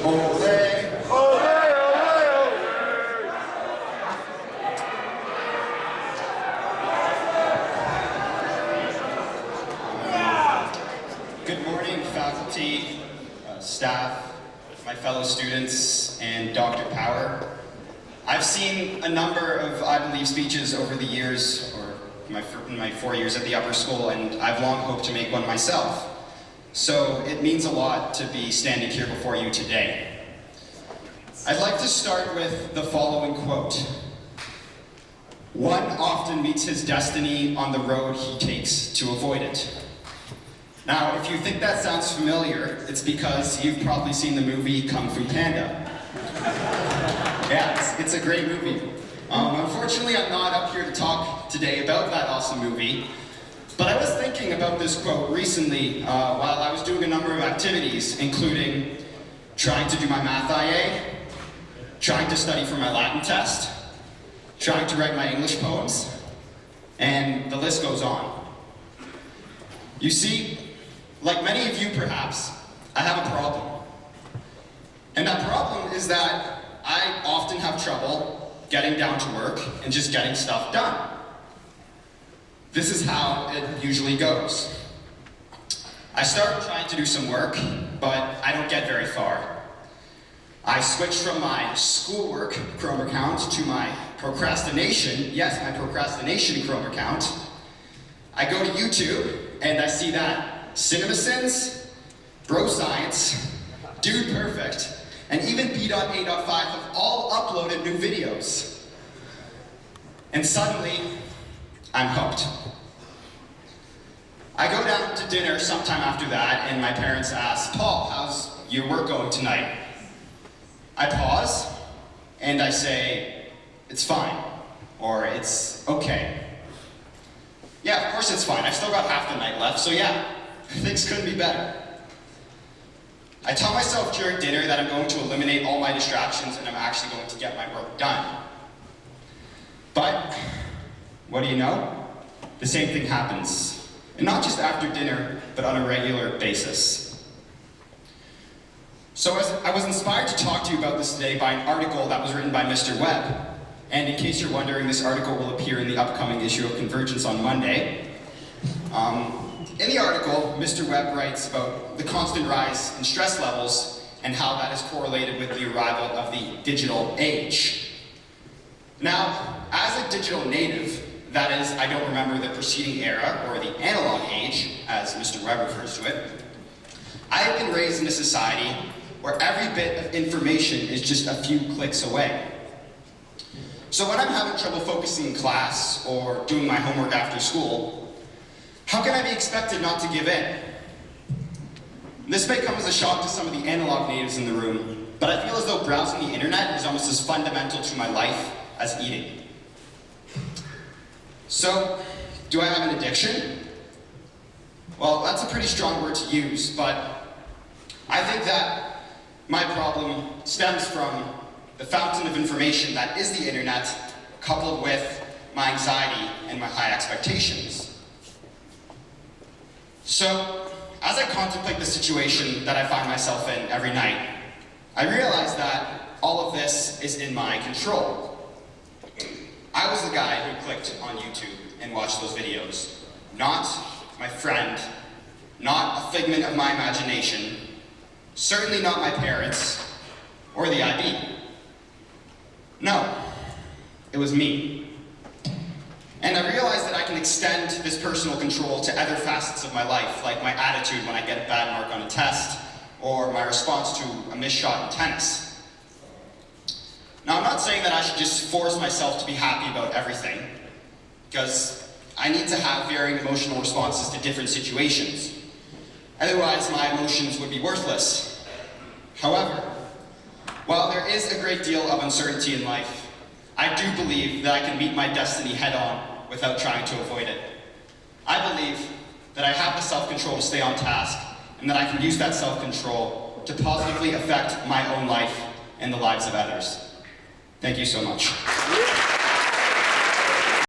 Ole, ole, ole. Good morning, faculty, staff, my fellow students, and Dr. Power. I've seen a number of, I believe, speeches over the years, or in my 4 years at the upper school, and I've long hoped to make one myself. So it means a lot to be standing here before you today. I'd like to start with the following quote. One often meets his destiny on the road he takes to avoid it. Now, if you think that sounds familiar, it's because you've probably seen the movie Kung Fu Panda. Yeah, it's a great movie. Unfortunately, I'm not up here to talk today about that awesome movie, but I was thinking about this quote recently while I was doing a number of activities, including trying to do my math IA, trying to study for my Latin test, trying to write my English poems, and the list goes on. You see, like many of you perhaps, I have a problem. And that problem is that I often have trouble getting down to work and just getting stuff done. This is how it usually goes. I start trying to do some work, but I don't get very far. I switch from my schoolwork Chrome account to my procrastination, yes, my procrastination Chrome account. I go to YouTube and I see that CinemaSins, Bro Science, Dude Perfect, and even B.A.5 have all uploaded new videos. And suddenly, I'm hooked. I go down to dinner sometime after that, and my parents ask, Paul, how's your work going tonight? I pause, and I say, it's fine, or it's okay. Yeah, of course it's fine. I've still got half the night left, so yeah, things couldn't be better. I tell myself during dinner that I'm going to eliminate all my distractions and I'm actually going to get my work done. But, what do you know? The same thing happens. And not just after dinner, but on a regular basis. So I was inspired to talk to you about this today by an article that was written by Mr. Webb. And in case you're wondering, this article will appear in the upcoming issue of Convergence on Monday. In the article, Mr. Webb writes about the constant rise in stress levels and how that is correlated with the arrival of the digital age. Now, as a digital native, that is, I don't remember the preceding era, or the analog age, as Mr. Webb refers to it, I have been raised in a society where every bit of information is just a few clicks away. So when I'm having trouble focusing in class or doing my homework after school, how can I be expected not to give in? This may come as a shock to some of the analog natives in the room, but I feel as though browsing the internet is almost as fundamental to my life as eating. So, do I have an addiction? Well, that's a pretty strong word to use, but I think that my problem stems from the fountain of information that is the internet, coupled with my anxiety and my high expectations. So, as I contemplate the situation that I find myself in every night, I realize that all of this is in my control. I was the guy who clicked on YouTube and watched those videos, not my friend, not a figment of my imagination, certainly not my parents or the IB. No, it was me. And I realized that I can extend this personal control to other facets of my life, like my attitude when I get a bad mark on a test, or my response to a missed shot in tennis. Now, I'm not saying that I should just force myself to be happy about everything, because I need to have varying emotional responses to different situations. Otherwise, my emotions would be worthless. However, while there is a great deal of uncertainty in life, I do believe that I can meet my destiny head-on without trying to avoid it. I believe that I have the self-control to stay on task, and that I can use that self-control to positively affect my own life and the lives of others. Thank you so much.